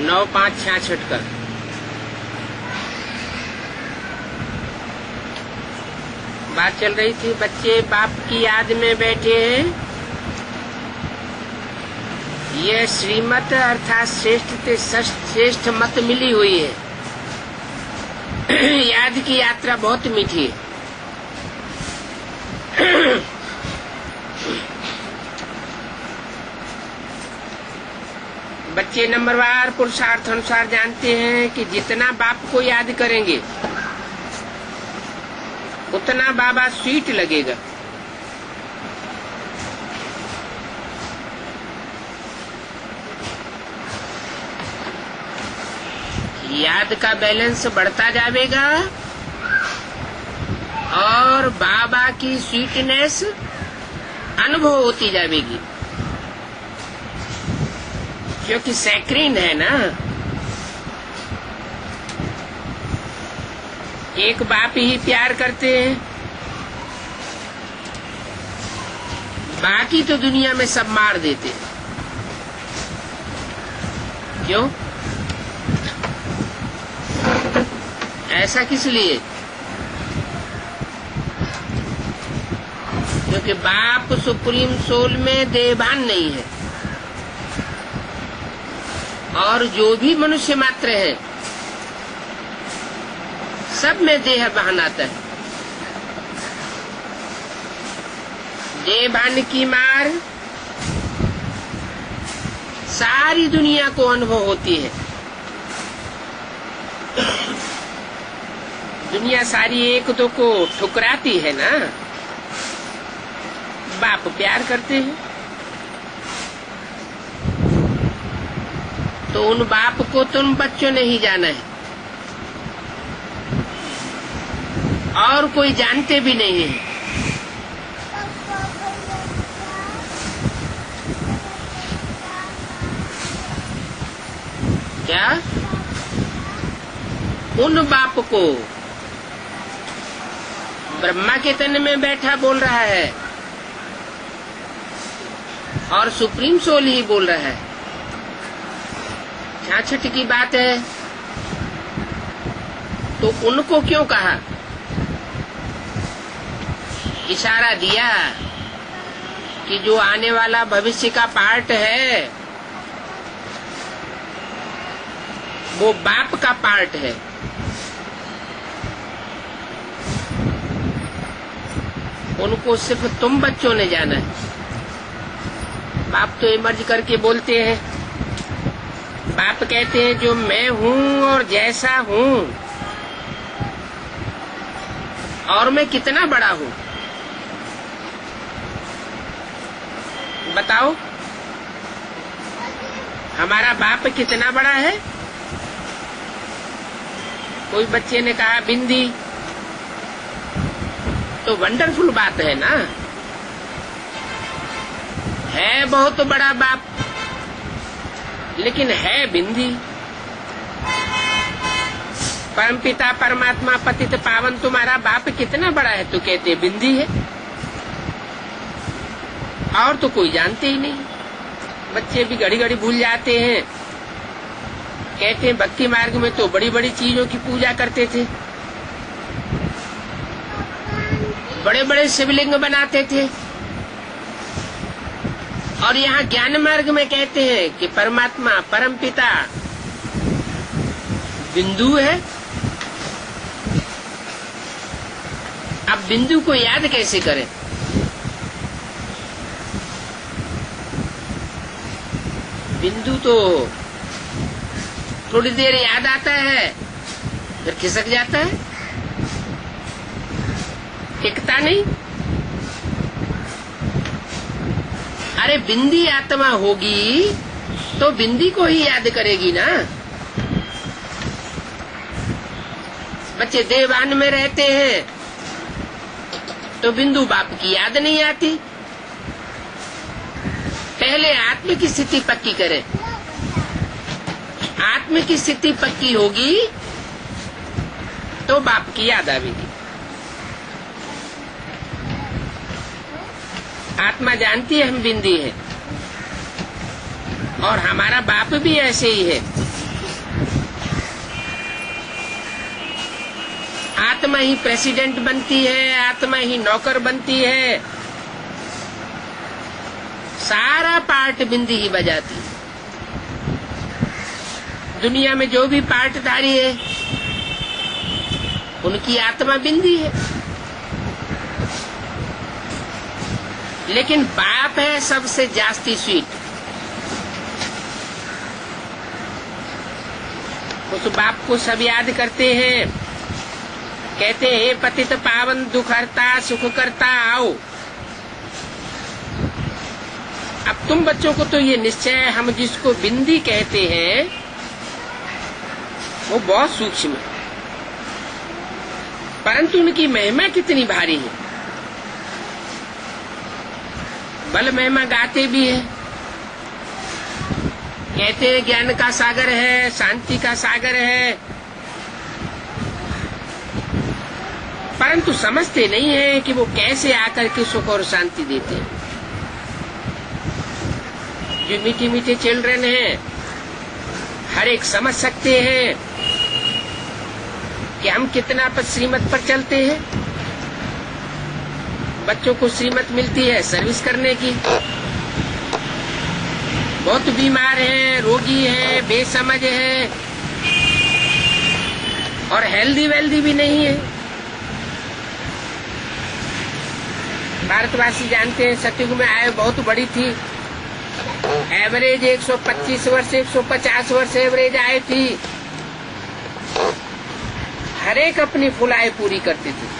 9-5-66 का। बात चल रही थी, बच्चे बाप की याद में बैठे हैं। यह श्रीमत अर्थात श्रेष्ठ मत मिली हुई है। याद की यात्रा बहुत मीठी है। बच्चे नंबरवार पुरुषार्थ अनुसार जानते हैं कि जितना बाप को याद करेंगे उतना बाबा स्वीट लगेगा। याद का बैलेंस बढ़ता जाएगा और बाबा की स्वीटनेस अनुभव होती जाएगी, क्योंकि सैक्रीन है ना। एक बाप ही प्यार करते हैं, बाकी तो दुनिया में सब मार देते हैं। क्यों? ऐसा किस लिए? क्योंकि बाप सुप्रीम सोल में देहभान नहीं है, और जो भी मनुष्य मात्र है सब में देह भान आता है। देह भान की मार सारी दुनिया को अनुभव होती है। दुनिया सारी एक दो को ठुकराती है ना। बाप प्यार करते हैं तो उन बाप को तुम बच्चों ने ही जाना है, और कोई जानते भी नहीं है। क्या? उन बाप को ब्रह्मा के तन में बैठा बोल रहा है और सुप्रीम सोल ही बोल रहा है। 66 की बात है तो उनको क्यों कहा? इशारा दिया कि जो आने वाला भविष्य का पार्ट है वो बाप का पार्ट है। उनको सिर्फ तुम बच्चों ने जाना है। बाप तो इमर्ज करके बोलते हैं। बाप कहते हैं जो मैं हूँ और जैसा हूँ, और मैं कितना बड़ा हूँ बताओ। हमारा बाप कितना बड़ा है? कोई बच्चे ने कहा बिंदी, तो वंडरफुल बात है ना। है बहुत बड़ा बाप, लेकिन है बिंदी। परमपिता परमात्मा पतित पावन तुम्हारा बाप कितना बड़ा है? तो कहते बिंदी है, और तो कोई जानते ही नहीं। बच्चे भी घड़ी घड़ी भूल जाते हैं। कहते हैं भक्ति मार्ग में तो बड़ी बड़ी चीजों की पूजा करते थे, बड़े बड़े शिवलिंग बनाते थे, और यहाँ ज्ञान मार्ग में कहते हैं कि परमात्मा परमपिता बिंदु है। अब बिंदु को याद कैसे करें? बिंदु तो थोड़ी देर याद आता है फिर खिसक जाता है, टिकता नहीं। अरे बिंदी आत्मा होगी तो बिंदी को ही याद करेगी ना। बच्चे देवान में रहते हैं तो बिंदु बाप की याद नहीं आती। पहले आत्म की स्थिति पक्की करें। आत्म की स्थिति पक्की होगी तो बाप की याद आएगी। आत्मा जानती है हम बिंदी है, और हमारा बाप भी ऐसे ही है। आत्मा ही प्रेसिडेंट बनती है, आत्मा ही नौकर बनती है, सारा पार्ट बिंदी ही बजाती है। दुनिया में जो भी पार्टधारी है उनकी आत्मा बिंदी है, लेकिन बाप है सबसे जास्ती स्वीट। उस बाप को सब याद करते हैं, कहते हैं हे पतित पावन दुख हरता सुख करता आओ। अब तुम बच्चों को तो ये निश्चय है, हम जिसको बिंदी कहते हैं वो बहुत सूक्ष्म है, परंतु उनकी महिमा कितनी भारी है। बल महिमा गाते भी है, कहते हैं ज्ञान का सागर है, शांति का सागर है, परंतु समझते नहीं है कि वो कैसे आकर के सुख और शांति देते हैं। जो मीठे मीठे चिल्ड्रन हैं हर एक समझ सकते हैं कि हम कितना श्रीमत पर चलते हैं। बच्चों को श्रीमत मिलती है सर्विस करने की, बहुत बीमार है, रोगी है, बेसमझ है और हेल्दी वेल्दी भी नहीं है। भारतवासी जानते हैं सतयुग में आयु बहुत बड़ी थी, एवरेज 125 वर्ष 150 वर्ष एवरेज आयु थी। हर एक अपनी फुल आयु पूरी करते थे।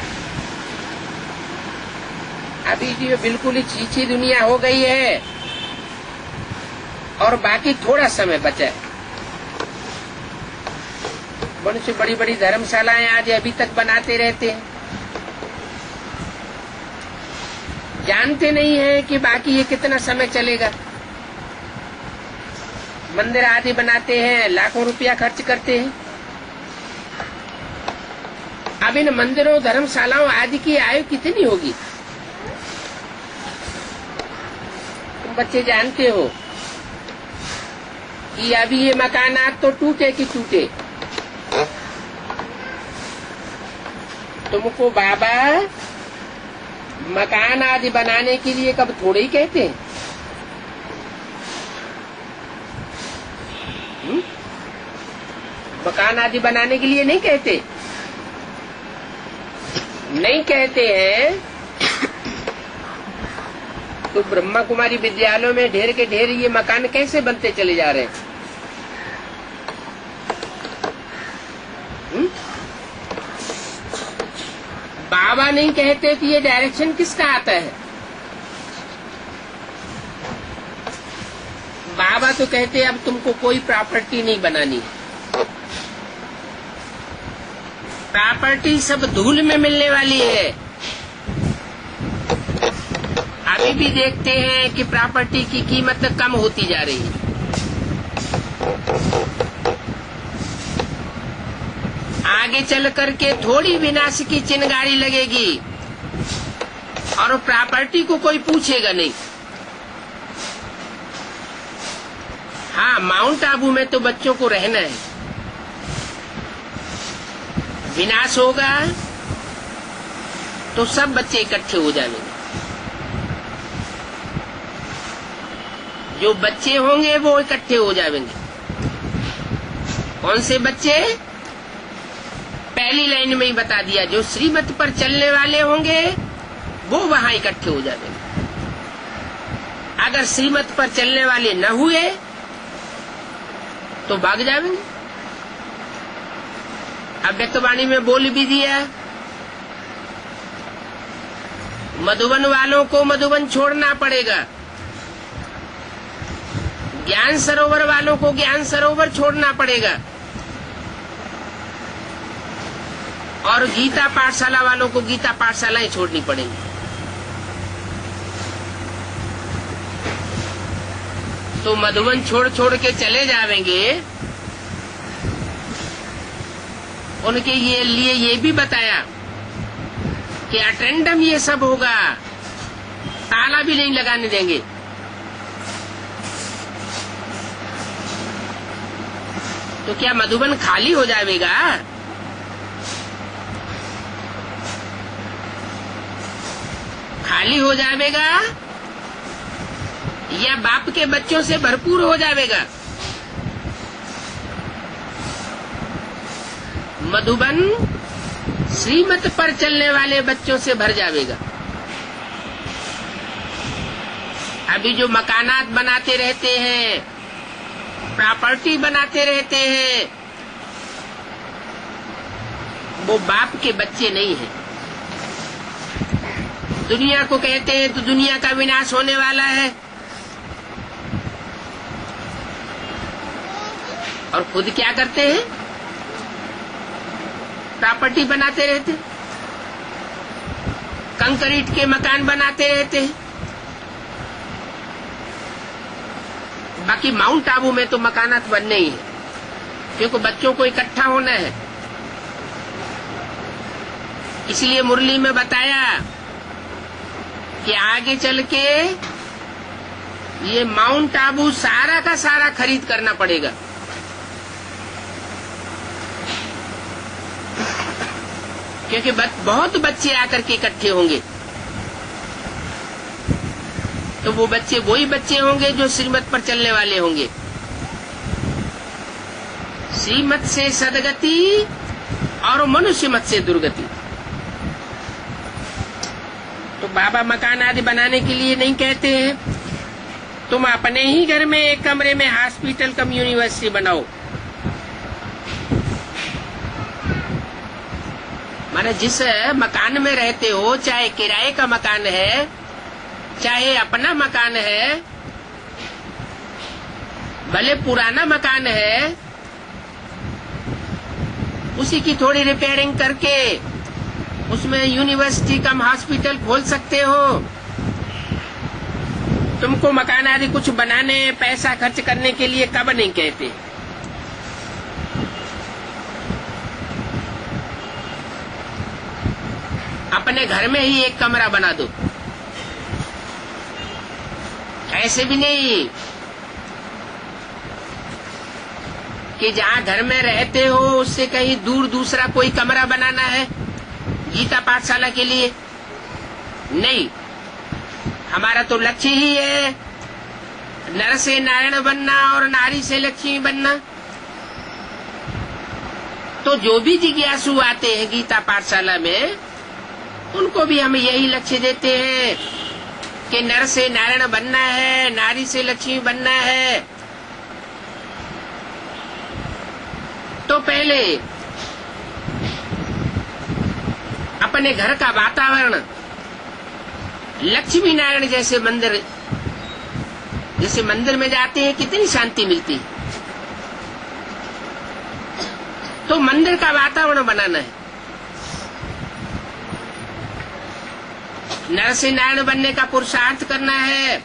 अभी जो बिल्कुल ही छीछी दुनिया हो गई है और बाकी थोड़ा समय बचा है। मनुष्य बड़ी बड़ी धर्मशालाएं आज अभी तक बनाते रहते हैं, जानते नहीं है कि बाकी ये कितना समय चलेगा। मंदिर आदि बनाते हैं, लाखों रुपया खर्च करते हैं। अब इन मंदिरों धर्मशालाओं आदि की आयु कितनी होगी? तुम बच्चे जानते हो कि अभी ये मकानात तो टूटे कि टूटे। तुमको बाबा मकान आदि बनाने के लिए कब थोड़े ही कहते हैं। मकान आदि बनाने के लिए नहीं कहते, नहीं कहते हैं तो ब्रह्मा कुमारी विद्यालयों में ढेर के ढेर ये मकान कैसे बनते चले जा रहे हैं। बाबा नहीं कहते कि ये डायरेक्शन किसका आता है। बाबा तो कहते अब तुमको कोई प्रॉपर्टी नहीं बनानी, प्रॉपर्टी सब धूल में मिलने वाली है। अभी भी देखते हैं कि प्रॉपर्टी की कीमत कम होती जा रही है। आगे चल करके थोड़ी विनाश की चिंगारी लगेगी और प्रॉपर्टी को कोई पूछेगा नहीं। हाँ, माउंट आबू में तो बच्चों को रहना है। विनाश होगा तो सब बच्चे इकट्ठे हो जाएंगे। जो बच्चे होंगे वो इकट्ठे हो जाएंगे। कौन से बच्चे? पहली लाइन में ही बता दिया, जो श्रीमत पर चलने वाले होंगे वो वहां इकट्ठे हो जाएंगे। अगर श्रीमत पर चलने वाले न हुए तो भाग जाएंगे। अव्यक्तवाणी में बोल भी दिया, मधुबन वालों को मधुबन छोड़ना पड़ेगा, ज्ञान सरोवर वालों को ज्ञान सरोवर छोड़ना पड़ेगा और गीता पाठशाला वालों को गीता पाठशाला ही छोड़नी पड़ेगी। तो मधुबन छोड़ छोड़ के चले जाएंगे। उनके लिए ये भी बताया कि अटेंडम ये सब होगा, ताला भी नहीं लगाने देंगे। तो क्या मधुबन खाली हो जाएगा? खाली हो जाएगा या बाप के बच्चों से भरपूर हो जाएगा? मधुबन श्रीमत पर चलने वाले बच्चों से भर जाएगा। अभी जो मकानात बनाते रहते हैं, प्रॉपर्टी बनाते रहते हैं, वो बाप के बच्चे नहीं हैं। दुनिया को कहते हैं तो दुनिया का विनाश होने वाला है, और खुद क्या करते हैं? प्रॉपर्टी बनाते रहते, कंक्रीट के मकान बनाते रहते हैं। बाकी माउंट आबू में तो मकानात बनने ही है, क्योंकि बच्चों को इकट्ठा होना है। इसलिए मुरली में बताया कि आगे चल के ये माउंट आबू सारा का सारा खरीद करना पड़ेगा। क्योंकि बहुत बच्चे आकर के इकट्ठे होंगे, तो वो बच्चे वही बच्चे होंगे जो श्रीमत पर चलने वाले होंगे। श्रीमत से सदगति और मनुष्य मत से दुर्गति। तो बाबा मकान आदि बनाने के लिए नहीं कहते हैं तुम अपने ही घर में एक कमरे में हॉस्पिटल कम यूनिवर्सिटी बनाओ। माने जिस मकान में रहते हो, चाहे किराए का मकान है चाहे अपना मकान है, भले पुराना मकान है, उसी की थोड़ी रिपेयरिंग करके उसमें यूनिवर्सिटी कम हॉस्पिटल खोल सकते हो। तुमको मकान आदि कुछ बनाने, पैसा खर्च करने के लिए कब नहीं कहते। अपने घर में ही एक कमरा बना दो। ऐसे भी नहीं कि जहाँ घर में रहते हो उससे कहीं दूर दूसरा कोई कमरा बनाना है गीता पाठशाला के लिए। नहीं, हमारा तो लक्ष्य ही है नर से नारायण बनना और नारी से लक्ष्मी बनना। तो जो भी जिज्ञासु आते हैं गीता पाठशाला में, उनको भी हम यही लक्ष्य देते हैं कि नर से नारायण बनना है, नारी से लक्ष्मी बनना है। तो पहले अपने घर का वातावरण लक्ष्मी नारायण जैसे मंदिर में जाते हैं कितनी शांति मिलती है। तो मंदिर का वातावरण बनाना है। नर से नारायण बनने का पुरुषार्थ करना है।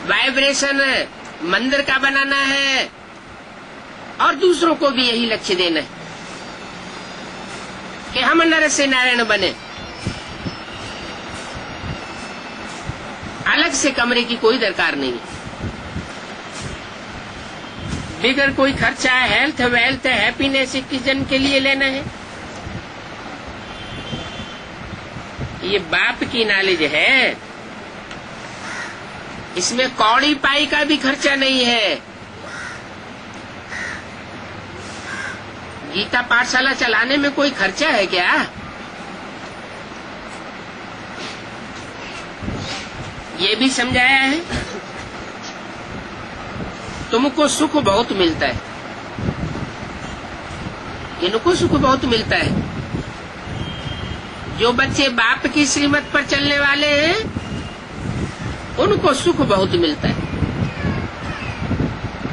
वाइब्रेशन मंदिर का बनाना है और दूसरों को भी यही लक्ष्य देना है कि हम नर से नारायण बने। अलग से कमरे की कोई दरकार नहीं है, बिगर कोई खर्चा हेल्थ वेल्थ हैप्पीनेस सिटीजन के लिए लेना है। ये बाप की नॉलेज है, इसमें कौड़ी पाई का भी खर्चा नहीं है। गीता पाठशाला चलाने में कोई खर्चा है क्या? ये भी समझाया है। तुमको सुख बहुत मिलता है, इनको सुख बहुत मिलता है। जो बच्चे बाप की श्रीमत पर चलने वाले हैं उनको सुख बहुत मिलता है,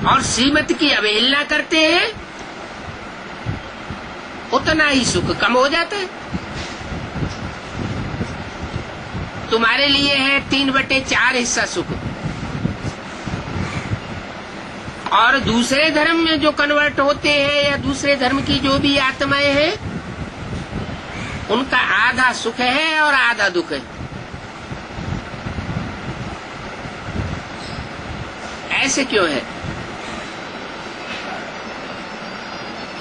और श्रीमत की अवहेलना करते हैं उतना ही सुख कम हो जाता है। तुम्हारे लिए है 3/4 हिस्सा सुख, और दूसरे धर्म में जो कन्वर्ट होते हैं या दूसरे धर्म की जो भी आत्माएं हैं उनका आधा सुख है और आधा दुख है। ऐसे क्यों है?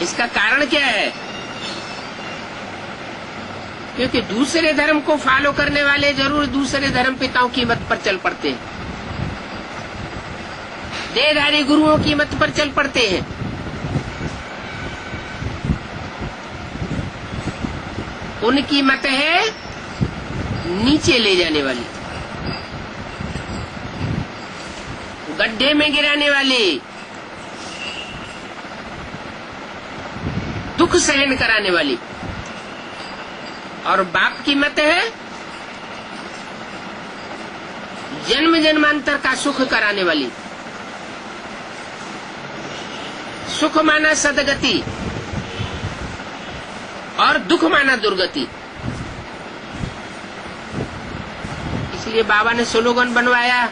इसका कारण क्या है? क्योंकि दूसरे धर्म को फॉलो करने वाले जरूर दूसरे धर्म पिताओं की मत पर चल पड़ते हैं, देहधारी गुरुओं की मत पर चल पड़ते हैं। उनकी मत है नीचे ले जाने वाली, गड्ढे में गिराने वाली, दुख सहन कराने वाली। और बाप की मत है जन्म जन्मांतर का सुख कराने वाली। सुख माना सदगति और दुख माना दुर्गति। इसलिए बाबा ने स्लोगन बनवाया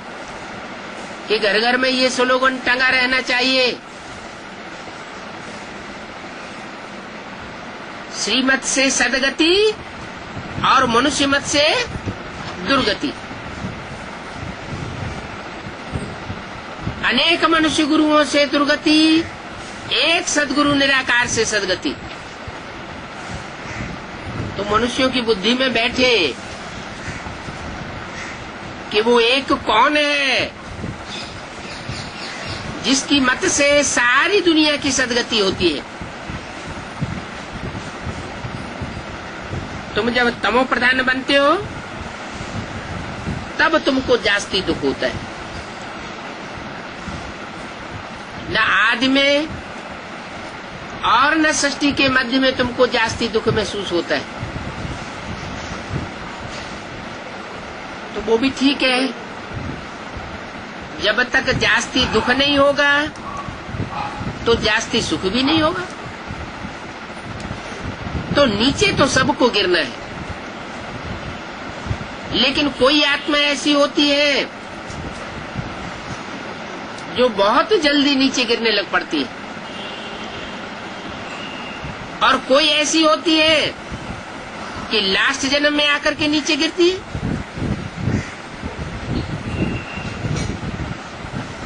कि घर घर में ये स्लोगन टंगा रहना चाहिए, श्रीमत से सदगति और मनुष्य मत से दुर्गति। अनेक मनुष्य गुरुओं से दुर्गति, एक सदगुरु निराकार से सदगति। तो मनुष्यों की बुद्धि में बैठे कि वो एक कौन है जिसकी मत से सारी दुनिया की सदगति होती है। तुम जब तमो प्रधान बनते हो तब तुमको जास्ती दुख होता है। न आदि में और न सृष्टि के मध्य में तुमको जास्ती दुख महसूस होता है। तो वो भी ठीक है, जब तक जास्ती दुख नहीं होगा तो जास्ती सुख भी नहीं होगा। तो नीचे तो सबको गिरना है, लेकिन कोई आत्मा ऐसी होती है जो बहुत जल्दी नीचे गिरने लग पड़ती है, और कोई ऐसी होती है कि लास्ट जन्म में आकर के नीचे गिरती है।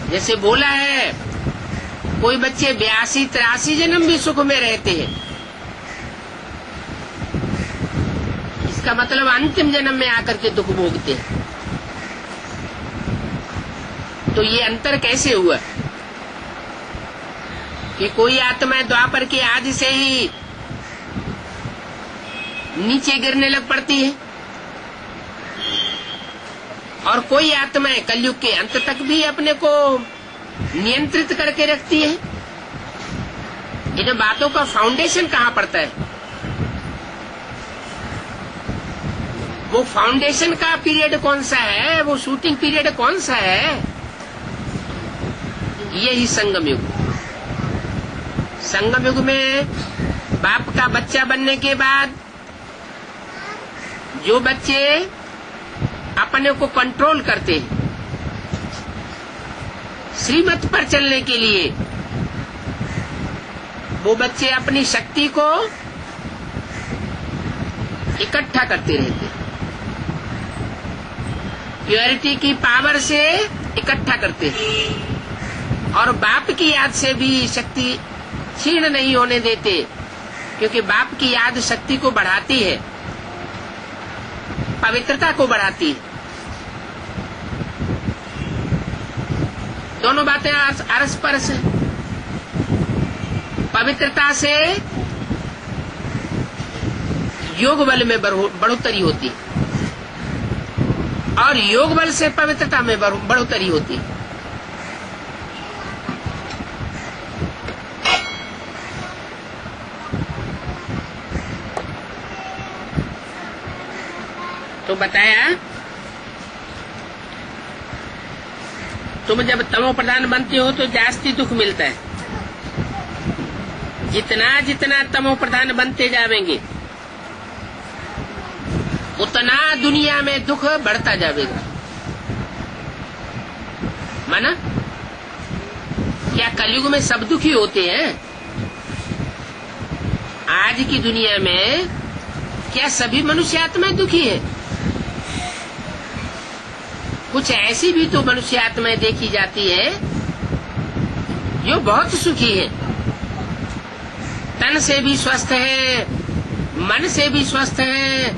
जैसे बोला है कोई बच्चे 82-83 जन्म भी सुख में रहते हैं, इसका मतलब अंतिम जन्म में आकर के दुख भोगते हैं। तो ये अंतर कैसे हुआ कि कोई आत्मा द्वापर के आदि से ही नीचे गिरने लग पड़ती है और कोई आत्मा कलयुग के अंत तक भी अपने को नियंत्रित करके रखती है। इन बातों का फाउंडेशन कहाँ पड़ता है? वो फाउंडेशन का पीरियड कौन सा है, वो शूटिंग पीरियड कौन सा है? यही संगम युग। संगम युग में बाप का बच्चा बनने के बाद जो बच्चे अपने को कंट्रोल करते हैं श्रीमत पर चलने के लिए, वो बच्चे अपनी शक्ति को इकट्ठा करते रहते हैं, प्योरिटी की पावर से इकट्ठा करते हैं और बाप की याद से भी शक्ति क्षीण नहीं होने देते, क्योंकि बाप की याद शक्ति को बढ़ाती है, पवित्रता को बढ़ाती है। दोनों बातें अरस परस हैं। पवित्रता से योग बल में बढ़ोतरी होती है और योग बल से पवित्रता में बढ़ोतरी होती है। तो बताया तुम जब तमो प्रधान बनते हो तो जास्ती दुख मिलता है। जितना जितना तमो प्रधान बनते जावेंगे उतना दुनिया में दुख बढ़ता जाएगा। माना क्या कलयुग में सब दुखी होते हैं? आज की दुनिया में क्या सभी मनुष्य आत्माएं दुखी है? कुछ ऐसी भी तो मनुष्य आत्माएं देखी जाती है जो बहुत सुखी है, तन से भी स्वस्थ है, मन से भी स्वस्थ है,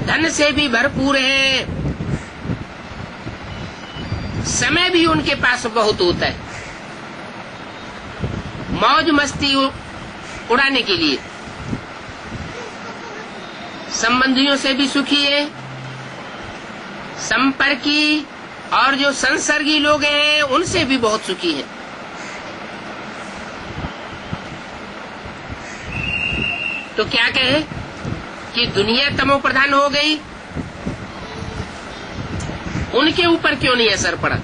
धन से भी भरपूर हैं, समय भी उनके पास बहुत होता है मौज मस्ती उड़ाने के लिए, संबंधियों से भी सुखी है, संपर्की और जो संसर्गी लोग हैं उनसे भी बहुत सुखी है। तो क्या कहे कि दुनिया तमो प्रधान हो गई, उनके ऊपर क्यों नहीं असर पड़ा?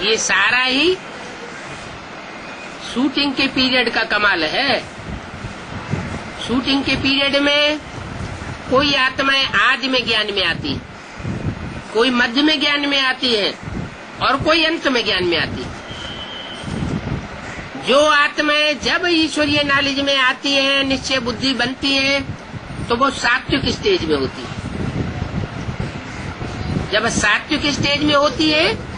ये सारा ही शूटिंग के पीरियड का कमाल है। शूटिंग के पीरियड में कोई आत्माएं आदि में ज्ञान में आती, कोई मध्य में ज्ञान में आती है और कोई अंत में ज्ञान में आती। जो आत्माएं जब ईश्वरीय नॉलेज में आती हैं, निश्चय बुद्धि बनती है, तो वो सात्विक स्टेज में होती है। जब सात्विक स्टेज में होती है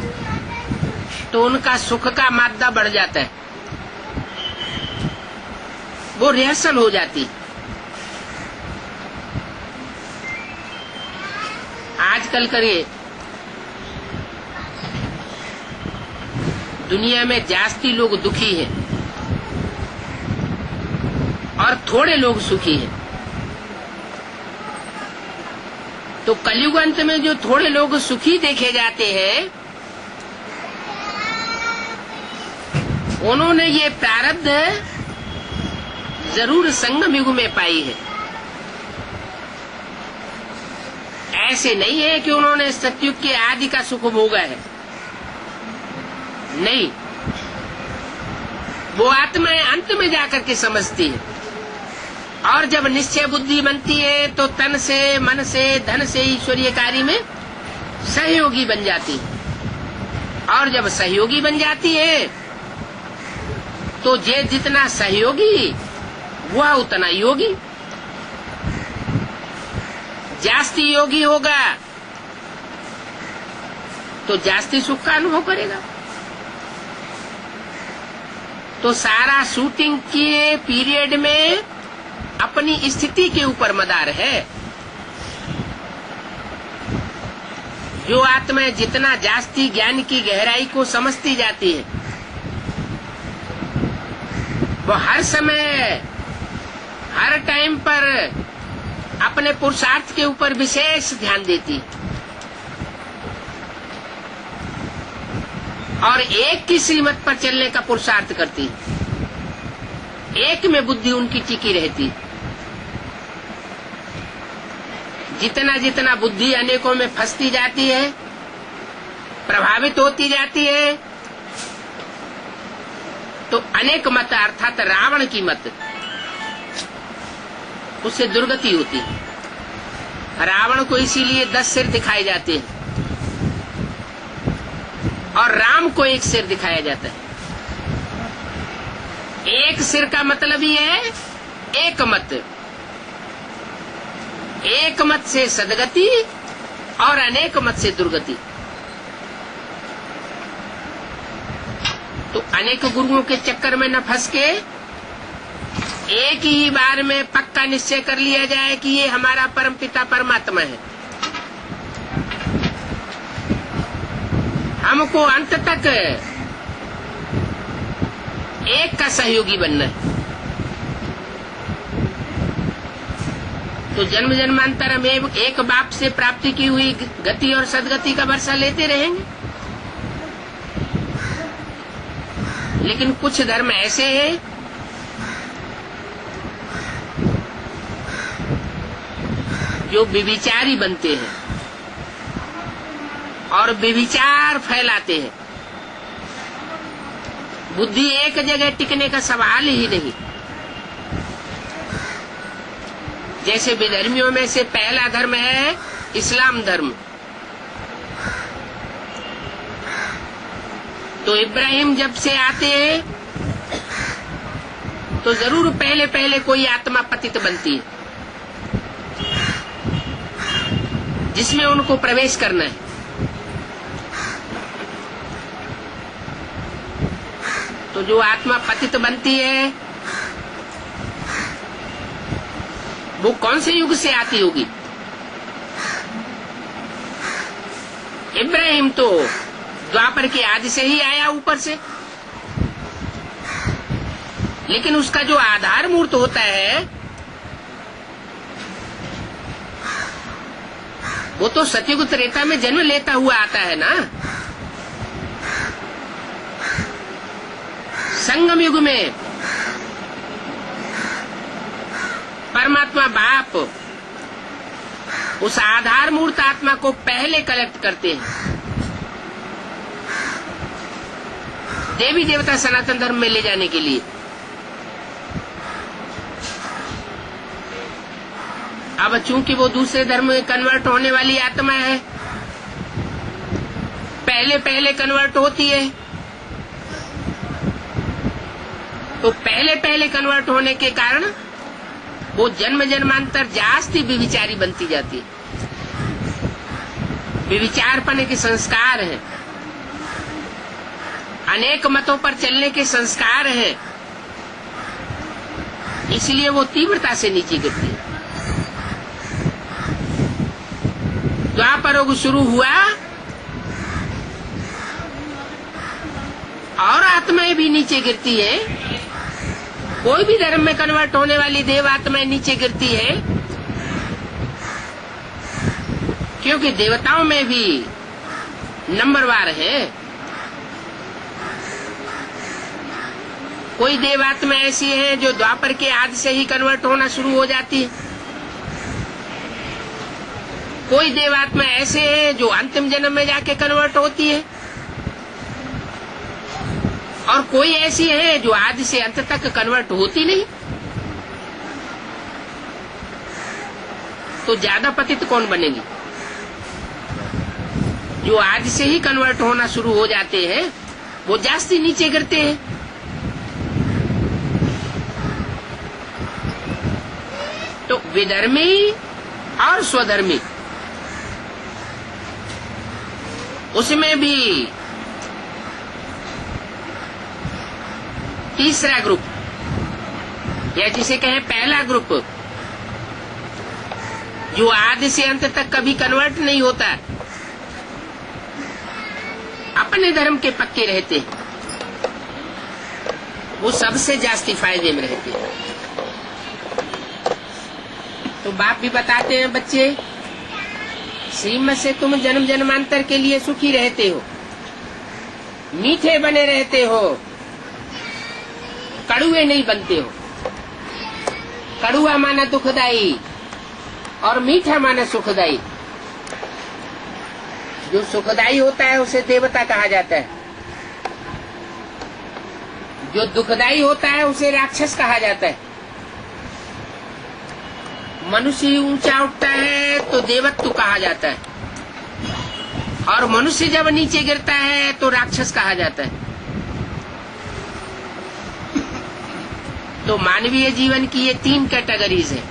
तो उनका सुख का मात्रा बढ़ जाता है, वो रिहर्सल हो जाती। आजकल करिए दुनिया में जास्ती लोग दुखी हैं और थोड़े लोग सुखी हैं। तो कलयुग अंत में जो थोड़े लोग सुखी देखे जाते हैं, उन्होंने ये प्रारब्ध जरूर संगम युग में पाई है। ऐसे नहीं है कि उन्होंने सतयुग के आदि का सुख भोगा है, नहीं, वो आत्माएं अंत में जाकर के समझती है। और जब निश्चय बुद्धि बनती है तो तन से, मन से, धन से ईश्वरीय कार्य में सहयोगी बन जाती है। और जब सहयोगी बन जाती है तो जे जितना सहयोगी वह उतना योगी। जास्ती योगी होगा तो जास्ती सुख का अनुभव करेगा। तो सारा शूटिंग के पीरियड में अपनी स्थिति के ऊपर मदार है। जो आत्मा जितना जास्ती ज्ञान की गहराई को समझती जाती है, वो हर समय हर टाइम पर अपने पुरुषार्थ के ऊपर विशेष ध्यान देती और एक की श्रीमत पर चलने का पुरुषार्थ करती। एक में बुद्धि उनकी टिकी रहती। जितना जितना बुद्धि अनेकों में फंसती जाती है, प्रभावित होती जाती है, तो अनेक मत अर्थात रावण की मत, उससे दुर्गति होती है। रावण को इसीलिए 10 सिर दिखाए जाते हैं और राम को 1 सिर दिखाया जाता है। 1 सिर का मतलब ये है एक मत। एक मत से सदगति और अनेक मत से दुर्गति। तो अनेक गुरुओं के चक्कर में न फंस के एक ही बार में पक्का निश्चय कर लिया जाए कि ये हमारा परम पिता परमात्मा है। हमको अंत तक एक का सहयोगी बनना है। तो जन्म जन्मांतर हम एक बाप से प्राप्ति की हुई गति और सदगति का वर्षा लेते रहेंगे। लेकिन कुछ धर्म ऐसे हैं जो व्यभिचारी बनते हैं और व्यभिचार फैलाते हैं। बुद्धि एक जगह टिकने का सवाल ही नहीं। जैसे विधर्मियों में से पहला धर्म है इस्लाम धर्म। तो इब्राहिम जब से आते हैं तो जरूर पहले पहले कोई आत्मा पतित बनती है जिसमें उनको प्रवेश करना है। तो जो आत्मा पतित बनती है वो कौन से युग से आती होगी? इब्राहिम तो द्वापर के आदि से ही आया ऊपर से, लेकिन उसका जो आधार मूर्त होता है वो तो सतयुग त्रेता में जन्म लेता हुआ आता है ना। संगम युग में परमात्मा बाप उस आधार मूर्त आत्मा को पहले कलेक्ट करते हैं, देवी देवता सनातन धर्म में ले जाने के लिए। अब चूंकि वो दूसरे धर्म में कन्वर्ट होने वाली आत्मा है, पहले पहले कन्वर्ट होती है, तो पहले पहले कन्वर्ट होने के कारण वो जन्म जन्मांतर जास्ती विविचारी बनती जाती है। विविचारपने के संस्कार हैं, अनेक मतों पर चलने के संस्कार हैं, इसलिए वो तीव्रता से नीचे गिरती है। द्वापर युग शुरू हुआ और आत्माएं भी नीचे गिरती है। कोई भी धर्म में कन्वर्ट होने वाली देव आत्माएं नीचे गिरती है, क्योंकि देवताओं में भी नंबरवार है। कोई देवात्मा ऐसी है जो द्वापर के आदि से ही कन्वर्ट होना शुरू हो जाती है, कोई देवात्मा ऐसे है जो अंतिम जन्म में जाके कन्वर्ट होती है, और कोई ऐसी है जो आदि से अंत तक कन्वर्ट होती नहीं। तो ज्यादा पतित कौन बनेगी? जो आदि से ही कन्वर्ट होना शुरू हो जाते हैं वो जास्ती नीचे गिरते हैं। तो विधर्मी और स्वधर्मी, उसमें भी तीसरा ग्रुप, या जिसे कहें पहला ग्रुप, जो आदि से अंत तक कभी कन्वर्ट नहीं होता, अपने धर्म के पक्के रहते, वो सबसे जास्ती फायदे में रहते हैं। तो बाप भी बताते हैं, बच्चे श्रीमत से तुम जन्म जन्मांतर के लिए सुखी रहते हो, मीठे बने रहते हो, कड़ुए नहीं बनते हो। कड़ुआ माना दुखदाई और मीठा माना सुखदाई। जो सुखदाई होता है उसे देवता कहा जाता है, जो दुखदाई होता है उसे राक्षस कहा जाता है। मनुष्य ही ऊंचा उठता है तो देवत्व कहा जाता है, और मनुष्य जब नीचे गिरता है तो राक्षस कहा जाता है। तो मानवीय जीवन की ये 3 कैटेगरीज है।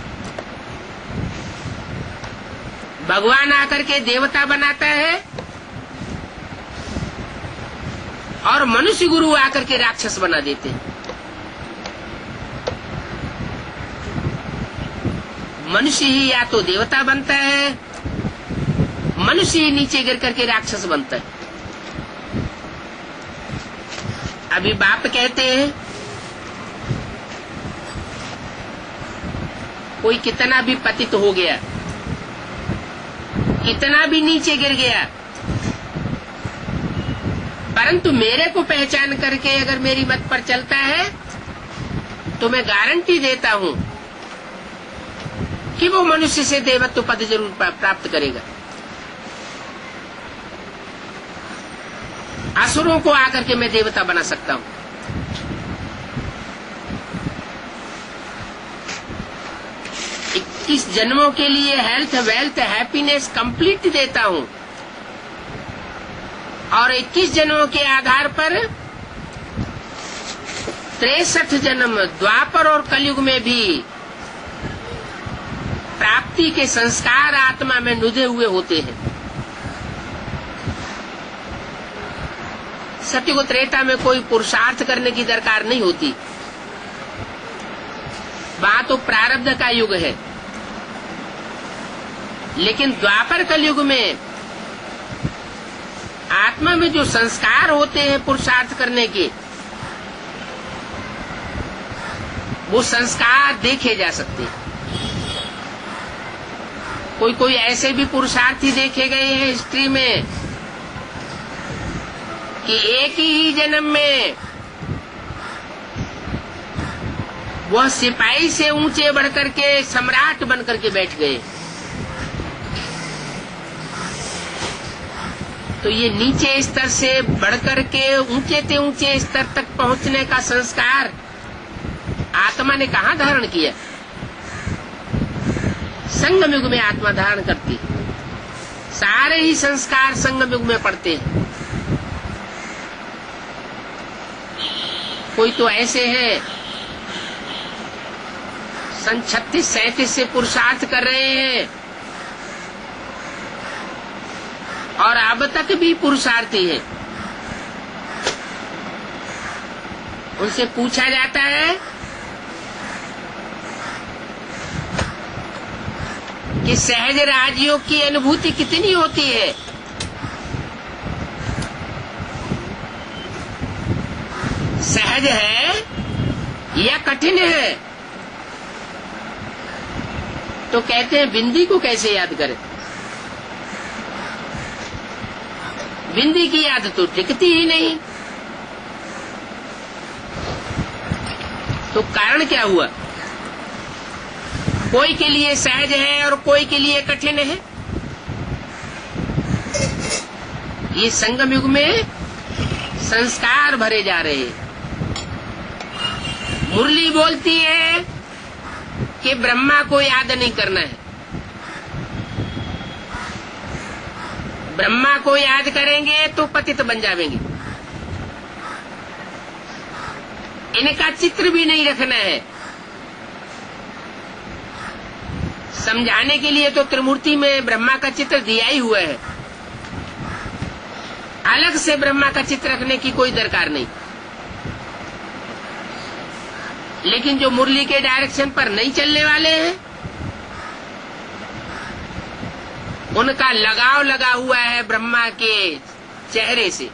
भगवान आकर के देवता बनाता है, और मनुष्य गुरु आकर के राक्षस बना देते हैं। मनुष्य ही या तो देवता बनता है, मनुष्य ही नीचे गिर करके राक्षस बनता है। अभी बाप कहते हैं कोई कितना भी पतित हो गया, कितना भी नीचे गिर गया, परंतु मेरे को पहचान करके अगर मेरी मत पर चलता है तो मैं गारंटी देता हूं कि वो मनुष्य से देवत्व पद जरूर प्राप्त करेगा। असुरों को आकर के मैं देवता बना सकता हूं। इस जन्मों के लिए हेल्थ, वेल्थ, हैप्पीनेस कंप्लीट देता हूं, और 21 जन्मों के आधार पर 63 जन्म द्वापर और कलयुग में भी प्राप्ति के संस्कार आत्मा में नुदे हुए होते हैं। सतयुग त्रेता में कोई पुरुषार्थ करने की दरकार नहीं होती, वहां तो प्रारब्ध का युग है। लेकिन द्वापर कलयुग में आत्मा में जो संस्कार होते हैं पुरुषार्थ करने के, वो संस्कार देखे जा सकते हैं। कोई कोई ऐसे भी पुरुषार्थी देखे गए हैं हिस्ट्री में कि एक ही जन्म में वह सिपाही से ऊंचे बढ़कर के सम्राट बनकर के बैठ गए। तो ये नीचे स्तर से बढ़कर के ऊंचे स्तर तक पहुंचने का संस्कार आत्मा ने कहाँ धारण किया? संगम युग में आत्मा धारण करती। सारे ही संस्कार संगम युग में पड़ते हैं। कोई तो ऐसे हैं सन 36-37 से पुरुषार्थ कर रहे हैं और अब तक भी पुरुषार्थी हैं। उनसे पूछा जाता है कि सहज राजयोग की अनुभूति कितनी होती है? सहज है या कठिन है? तो कहते हैं बिंदी को कैसे याद करें? बिंदी की याद तो टिकती ही नहीं। तो कारण क्या हुआ? कोई के लिए सहज है और कोई के लिए कठिन है। ये संगम युग में संस्कार भरे जा रहे हैं। मुरली बोलती है कि ब्रह्मा को याद नहीं करना है। ब्रह्मा को याद करेंगे तो पतित बन जाएंगे। इनका चित्र भी नहीं रखना है। समझाने के लिए तो त्रिमूर्ति में ब्रह्मा का चित्र दिया ही हुआ है। अलग से ब्रह्मा का चित्र रखने की कोई दरकार नहीं। लेकिन जो मुरली के डायरेक्शन पर नहीं चलने वाले हैं, उनका लगाव लगा हुआ है ब्रह्मा के चेहरे से,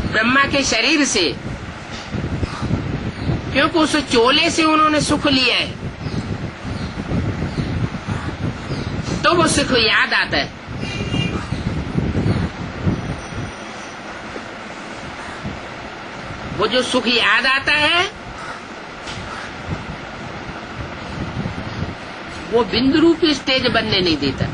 ब्रह्मा के शरीर से, क्योंकि उस चोले से उन्होंने सुख लिया है। तो वो सुख याद आता है। वो जो सुख याद आता है वो बिंदु रूपी स्टेज बनने नहीं देता।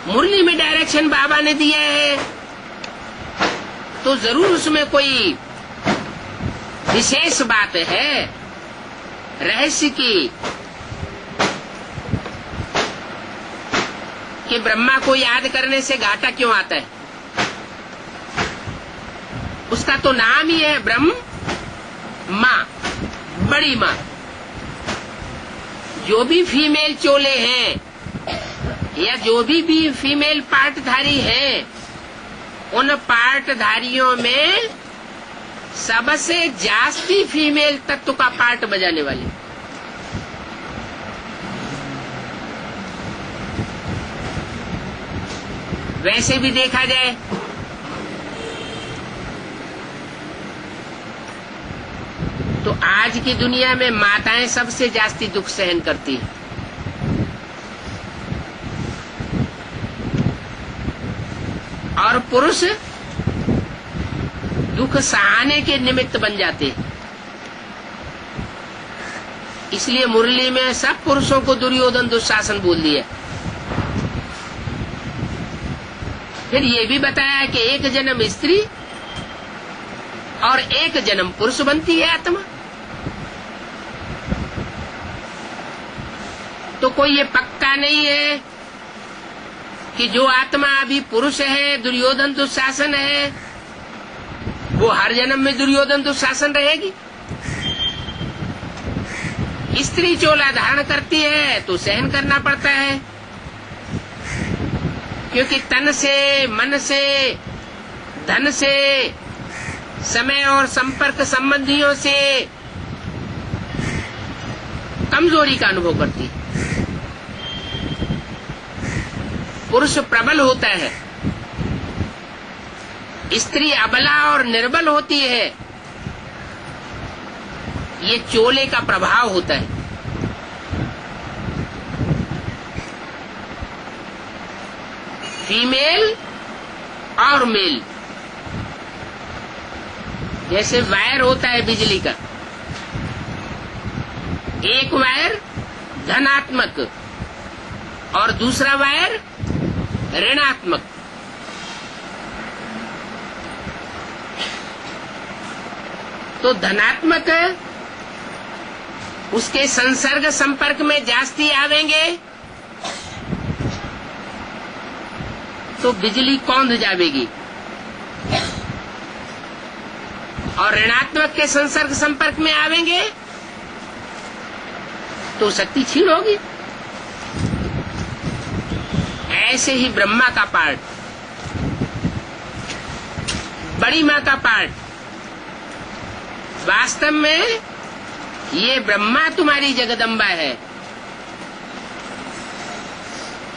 मुरली में डायरेक्शन बाबा ने दिया है तो जरूर उसमें कोई विशेष बात है, रहस्य की, कि ब्रह्मा को याद करने से घाटा क्यों आता है। उसका तो नाम ही है ब्रह्म माँ, बड़ी माँ। जो भी फीमेल चोले हैं या जो भी फीमेल पार्टधारी हैं, उन पार्टधारियों में सबसे जास्ती फीमेल तत्व का पार्ट बजाने वाली। वैसे भी देखा जाए तो आज की दुनिया में माताएं सबसे जास्ती दुख सहन करती हैं। और पुरुष दुख सहाने के निमित्त बन जाते हैं। इसलिए मुरली में सब पुरुषों को दुर्योधन दुशासन बोल दिया। फिर ये भी बताया कि एक जन्म स्त्री और एक जन्म पुरुष बनती है आत्मा। तो कोई ये पक्का नहीं है कि जो आत्मा अभी पुरुष है, दुर्योधन दुशासन है, वो हर जन्म में दुर्योधन दुशासन रहेगी। स्त्री चोला धारण करती है तो सहन करना पड़ता है, क्योंकि तन से, मन से, धन से, समय और संपर्क संबंधियों से कमजोरी का अनुभव करती है। पुरुष प्रबल होता है, स्त्री अबला और निर्बल होती है। ये चोले का प्रभाव होता है। फीमेल और मेल, जैसे वायर होता है बिजली का, एक वायर धनात्मक और दूसरा वायर ऋणात्मक। तो धनात्मक उसके संसर्ग संपर्क में जास्ती आवेंगे तो बिजली कौंध जावेगी, और ऋणात्मक के संसर्ग संपर्क में आवेंगे तो शक्ति क्षीण होगी। ऐसे ही ब्रह्मा का पार्ट, बड़ी मां का पार्ट, वास्तव में ये ब्रह्मा तुम्हारी जगदम्बा है,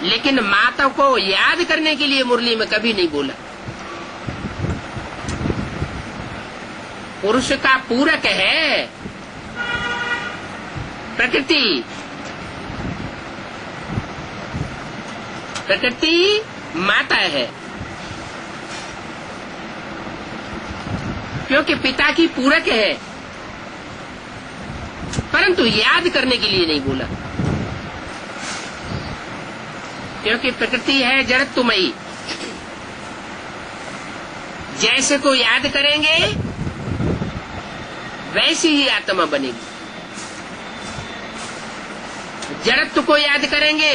लेकिन माता को याद करने के लिए मुरली में कभी नहीं बोला। पुरुष का पूरक है प्रकृति। प्रकृति माता है, क्योंकि पिता की पूरक है, परंतु याद करने के लिए नहीं बोला, क्योंकि प्रकृति है जड़त्वमयी। जैसे को याद करेंगे वैसी ही आत्मा बनेगी। जड़त्व को याद करेंगे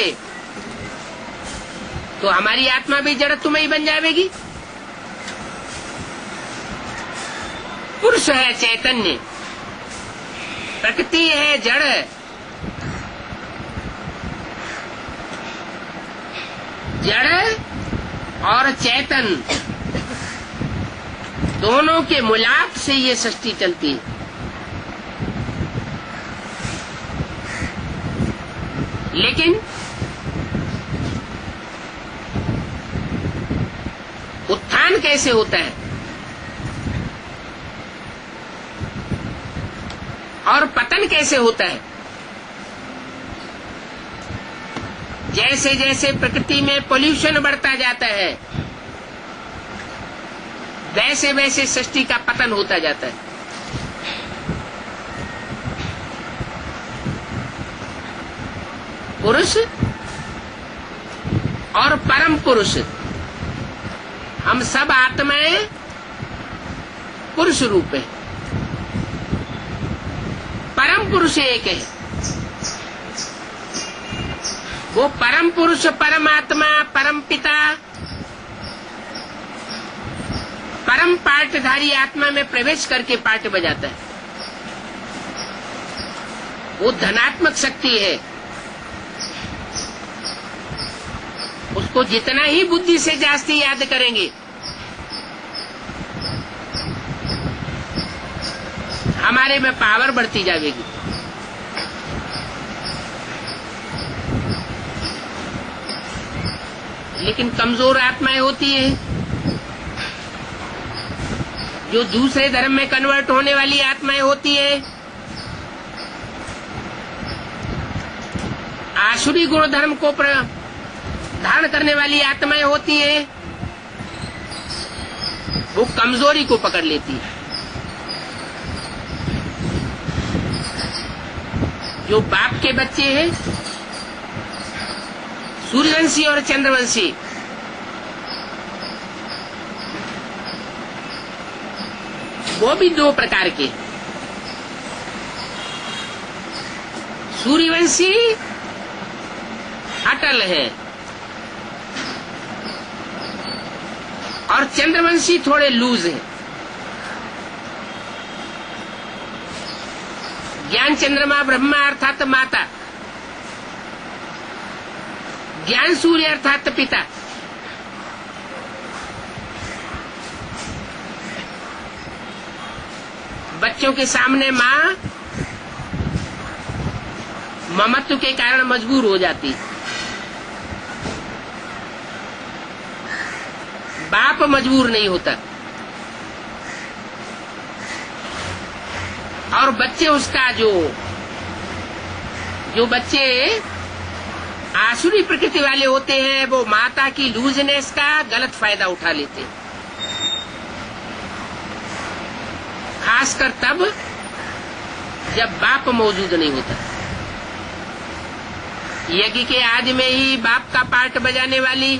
तो हमारी आत्मा भी जड़त्वमयी बन जाएगी। पुरुष है चैतन्य, प्रकृति है जड़। जड़ और चेतन दोनों के मिलाप से ये सृष्टि चलती है। लेकिन उत्थान कैसे होता है और पतन कैसे होता है? जैसे जैसे प्रकृति में पोल्यूशन बढ़ता जाता है, वैसे वैसे सृष्टि का पतन होता जाता है। पुरुष और परम पुरुष, हम सब आत्माएं पुरुष रूप है। परम पुरुष एक है। वो परम पुरुष, परमात्मा, परम पिता, परम पाठधारी आत्मा में प्रवेश करके पाठ बजाता है। वो धनात्मक शक्ति है। उसको जितना ही बुद्धि से जास्ती याद करेंगे, हमारे में पावर बढ़ती जाएगी। लेकिन कमजोर आत्माएं होती हैं, जो दूसरे धर्म में कन्वर्ट होने वाली आत्माएं होती हैं, आसुरी गुण धर्म को धारण करने वाली आत्माएं होती हैं, वो कमजोरी को पकड़ लेती है। जो बाप के बच्चे हैं, सूर्यवंशी और चंद्रवंशी, वो भी दो प्रकार के। सूर्यवंशी अटल है और चंद्रवंशी थोड़े लूज है। ज्ञान चंद्रमा ब्रह्मा अर्थात माता, ज्ञान सूर्य अर्थात पिता। बच्चों के सामने माँ ममत्व के कारण मजबूर हो जाती। बाप मजबूर नहीं होता, और बच्चे उसका जो बच्चे आसुरी प्रकृति वाले होते हैं, वो माता की लूजनेस का गलत फायदा उठा लेते हैं, खासकर तब जब बाप मौजूद नहीं होता। यज्ञ के आदि में ही बाप का पार्ट बजाने वाली,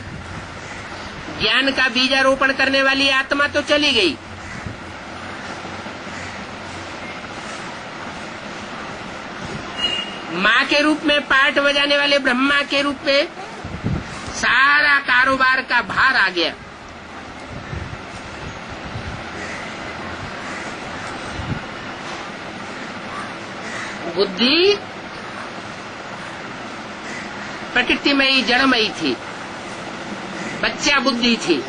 ज्ञान का बीजारोपण करने वाली आत्मा तो चली गई, माँ के रूप में पार्ट बजाने वाले ब्रह्मा के रूप में सारा कारोबार का भार आ गया। बुद्धि प्रकृतिमयी जड़मयी थी, बच्चा बुद्धि थी,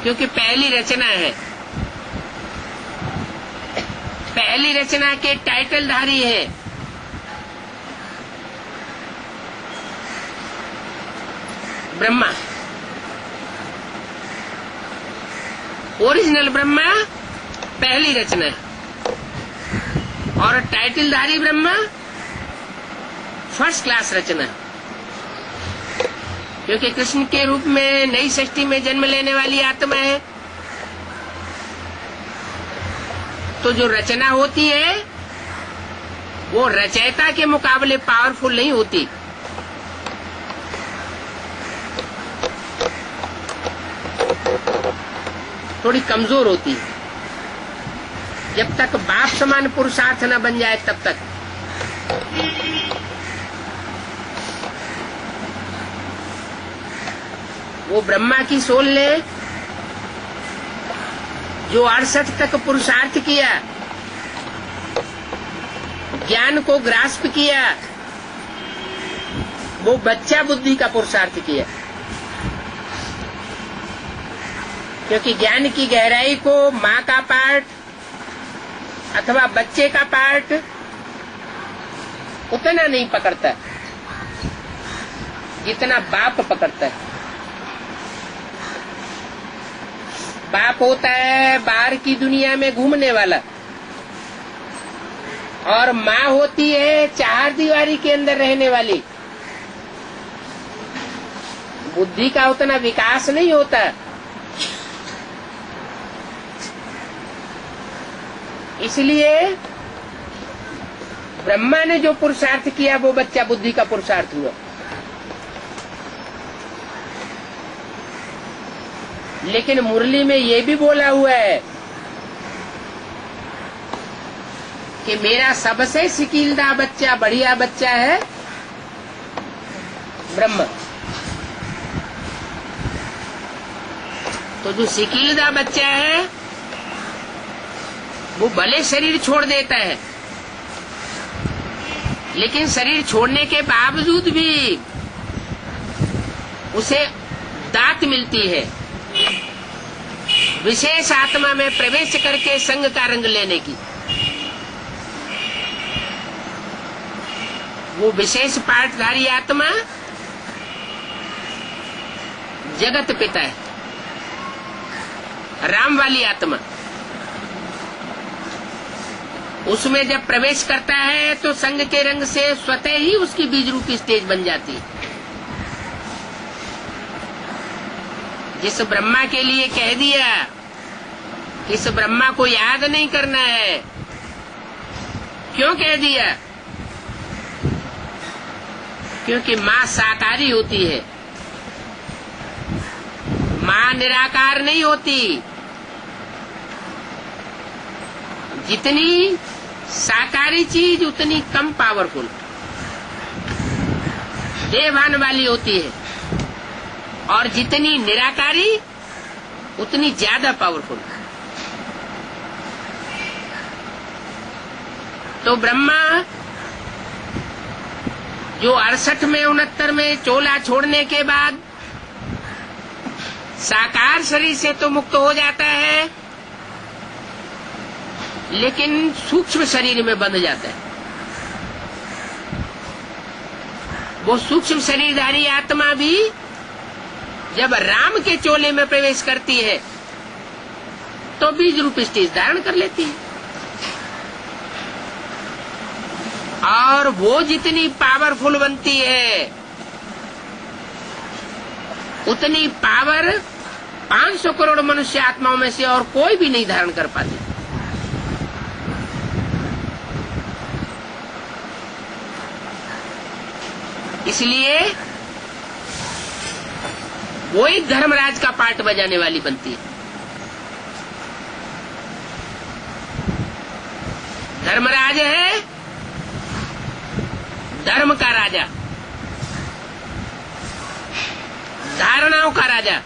क्योंकि पहली रचना है, पहली रचना के टाइटलधारी है। ब्रह्मा, ओरिजिनल ब्रह्मा पहली रचना है, और टाइटलधारी ब्रह्मा फर्स्ट क्लास रचना है, क्योंकि कृष्ण के रूप में नई सृष्टि में जन्म लेने वाली आत्मा है। तो जो रचना होती है वो रचयिता के मुकाबले पावरफुल नहीं होती, थोड़ी कमजोर होती है। जब तक बाप समान पुरुषार्थ न बन जाए तब तक। वो ब्रह्मा की सोल ने जो 68 तक पुरुषार्थ किया, ज्ञान को ग्रास्प किया, वो बच्चा बुद्धि का पुरुषार्थ किया, क्योंकि ज्ञान की गहराई को माँ का पार्ट अथवा बच्चे का पार्ट उतना नहीं पकड़ता जितना बाप पकड़ता है। बाप होता है बाहर की दुनिया में घूमने वाला, और माँ होती है चार दीवारी के अंदर रहने वाली। बुद्धि का उतना विकास नहीं होता, इसलिए ब्रह्मा ने जो पुरुषार्थ किया वो बच्चा बुद्धि का पुरुषार्थ हुआ। लेकिन मुरली में ये भी बोला हुआ है कि मेरा सबसे शिकीलदा बच्चा, बढ़िया बच्चा है ब्रह्म। तो जो शिकीलदा बच्चा है वो भले शरीर छोड़ देता है, लेकिन शरीर छोड़ने के बावजूद भी उसे दात मिलती है विशेष आत्मा में प्रवेश करके संग का रंग लेने की। वो विशेष पाठधारी आत्मा जगत पिता है, राम वाली आत्मा। उसमें जब प्रवेश करता है तो संग के रंग से स्वतः ही उसकी बीज रूपी स्टेज बन जाती है। जिस ब्रह्मा के लिए कह दिया कि इस ब्रह्मा को याद नहीं करना है, क्यों कह दिया? क्योंकि माँ साकारी होती है, माँ निराकार नहीं होती। जितनी साकारी चीज उतनी कम पावरफुल, देवान वाली होती है, और जितनी निराकारी उतनी ज्यादा पावरफुल। तो ब्रह्मा जो 68 में 69 में चोला छोड़ने के बाद साकार शरीर से तो मुक्त हो जाता है, लेकिन सूक्ष्म शरीर में बंध जाता है। वो सूक्ष्म शरीरधारी आत्मा भी जब राम के चोले में प्रवेश करती है तो बीज रूप स्टेज धारण कर लेती है। और वो जितनी पावरफुल बनती है उतनी पावर 500 करोड़ मनुष्य आत्माओं में से और कोई भी नहीं धारण कर पाती। इसलिए वो एक धर्मराज का पार्ट बजाने वाली बनती है। धर्मराज है धर्म का राजा, धारणाओं का राजा।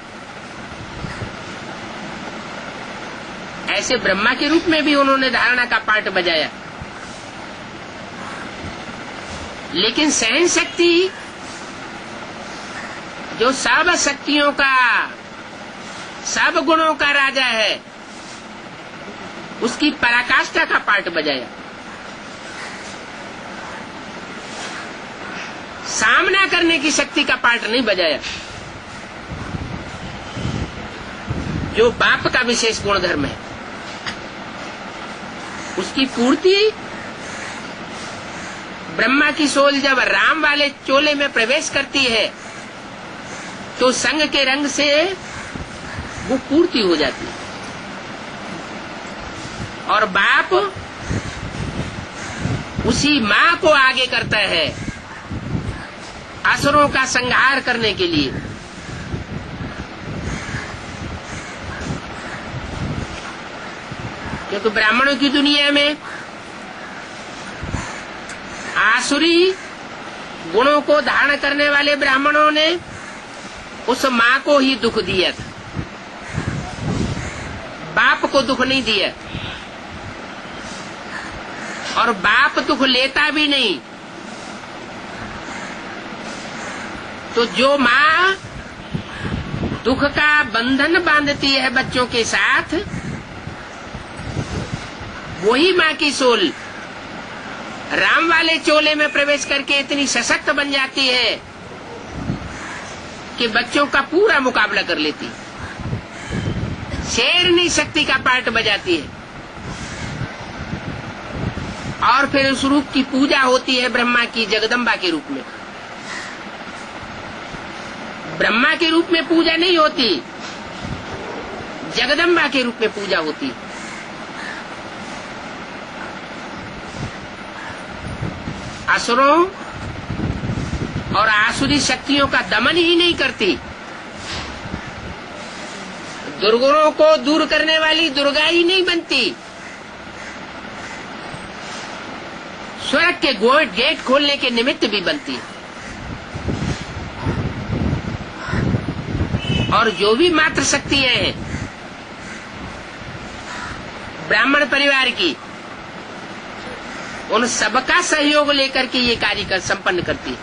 ऐसे ब्रह्मा के रूप में भी उन्होंने धारणा का पार्ट बजाया। लेकिन सहन शक्ति जो सब शक्तियों का, सब गुणों का राजा है, उसकी पराकाष्ठा का पार्ट बजाया। सामना करने की शक्ति का पार्ट नहीं बजाया, जो बाप का विशेष गुण धर्म है। उसकी पूर्ति ब्रह्मा की सोल जब राम वाले चोले में प्रवेश करती है तो संग के रंग से वो पूर्ति हो जाती है। और बाप उसी मां को आगे करता है असुरों का संहार करने के लिए। क्योंकि ब्राह्मणों की दुनिया में आसुरी गुणों को धारण करने वाले ब्राह्मणों ने उस मां को ही दुख दिया था, बाप को दुख नहीं दिया। और बाप दुख लेता भी नहीं। तो जो मां दुख का बंधन बांधती है बच्चों के साथ, वही मां की सोल राम वाले चोले में प्रवेश करके इतनी सशक्त बन जाती है कि बच्चों का पूरा मुकाबला कर लेती है। शेरनी शक्ति का पार्ट बजाती है। और फिर उस रूप की पूजा होती है ब्रह्मा की जगदम्बा के रूप में। ब्रह्मा के रूप में पूजा नहीं होती, जगदम्बा के रूप में पूजा होती है। असुरों और आसुरी शक्तियों का दमन ही नहीं करती, दुर्गुणों को दूर करने वाली दुर्गा ही नहीं बनती, स्वर्ग के गेट खोलने के निमित्त भी बनती है। और जो भी मात्र शक्तियां हैं ब्राह्मण परिवार की, उन सबका सहयोग लेकर के ये कार्य संपन्न करती है।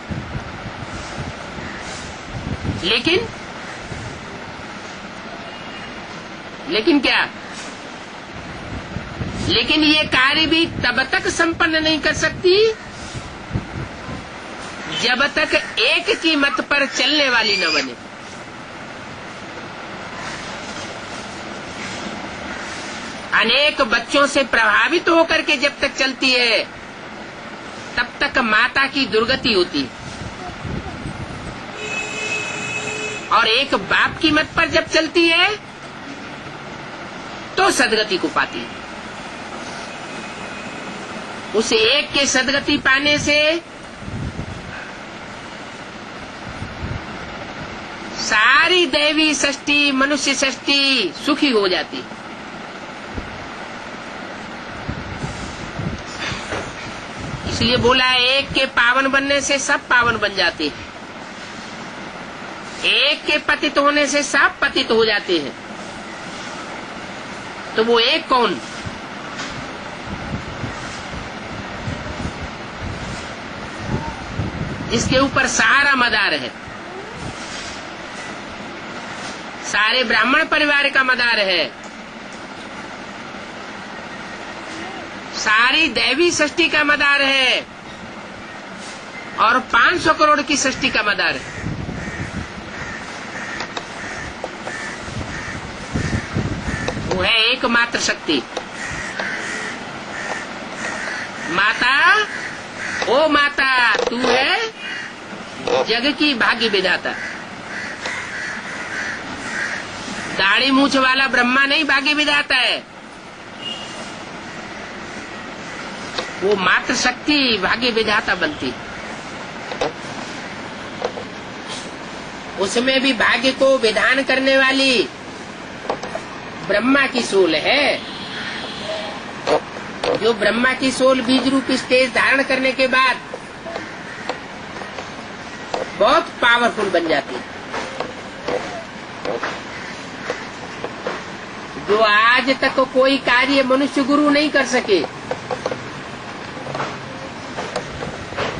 लेकिन क्या? लेकिन ये कार्य भी तब तक संपन्न नहीं कर सकती जब तक एक की मत पर चलने वाली न बने। अनेक बच्चों से प्रभावित होकर के जब तक चलती है तब तक माता की दुर्गति होती है, और एक बाप की मत पर जब चलती है तो सदगति को पाती है। उस एक के सदगति पाने से सारी दैवी सृष्टि, मनुष्य सृष्टि सुखी हो जाती। इसलिए बोला एक के पावन बनने से सब पावन बन जाते हैं, एक के पतित होने से सब पतित हो जाते हैं। तो वो एक कौन? जिसके ऊपर सारा मदार है, सारे ब्राह्मण परिवार का मदार है, सारी दैवी सृष्टि का मदार है, और 500 करोड़ की सृष्टि का मदार है। वो है एकमात्र शक्ति। माता, ओ माता, तू है जग की भाग्य विधाता। दाढ़ी मूछ वाला ब्रह्मा नहीं भाग्य विधाता है, वो मात्र शक्ति भाग्य विधाता बनती। उसमें भी भाग्य को विधान करने वाली ब्रह्मा की सोल है। जो ब्रह्मा की सोल बीज रूप स्टेज धारण करने के बाद बहुत पावरफुल बन जाती है। जो आज तक कोई कार्य मनुष्य गुरु नहीं कर सके,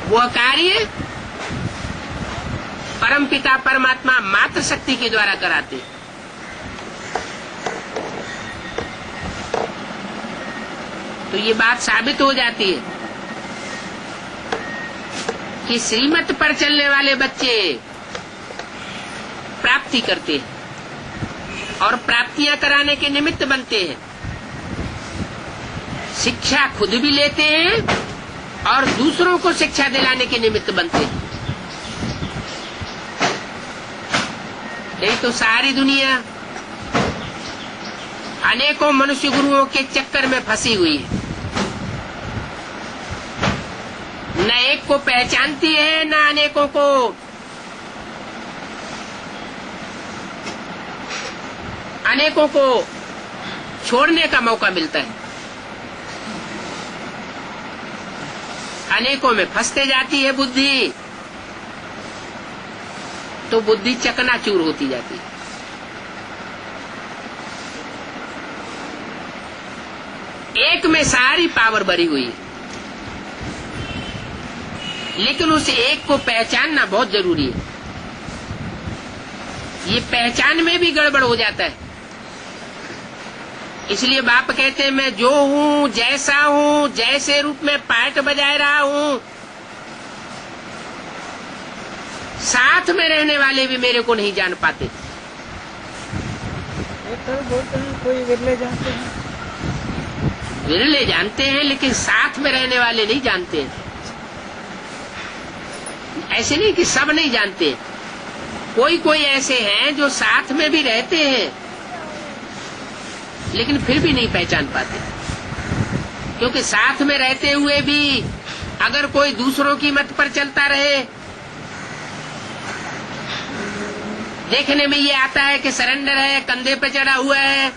वो कार्य परम पिता परमात्मा मात्र शक्ति के द्वारा कराते। तो ये बात साबित हो जाती है कि श्रीमत पर चलने वाले बच्चे प्राप्ति करते हैं और प्राप्तियां कराने के निमित्त बनते हैं। शिक्षा खुद भी लेते हैं और दूसरों को शिक्षा दिलाने के निमित्त बनते हैं। नहीं तो सारी दुनिया अनेकों मनुष्य गुरुओं के चक्कर में फंसी हुई है। न एक को पहचानती है, न अनेकों को छोड़ने का मौका मिलता है। अनेकों में फंसते जाती है बुद्धि, तो बुद्धि चकनाचूर होती जाती है। एक में सारी पावर भरी हुई है, लेकिन उस एक को पहचानना बहुत जरूरी है। ये पहचान में भी गड़बड़ हो जाता है। इसलिए बाप कहते हैं, मैं जो हूँ, जैसा हूँ, जैसे रूप में पाठ बजाए रहा हूँ, साथ में रहने वाले भी मेरे को नहीं जान पाते। बोलते हैं कोई विरले जानते हैं, विरले जानते हैं, लेकिन साथ में रहने वाले नहीं जानते हैं। ऐसे नहीं कि सब नहीं जानते, कोई कोई ऐसे हैं जो साथ में भी रहते हैं लेकिन फिर भी नहीं पहचान पाते। क्योंकि साथ में रहते हुए भी अगर कोई दूसरों की मत पर चलता रहे, देखने में ये आता है कि सरेंडर है, कंधे पे चढ़ा हुआ है,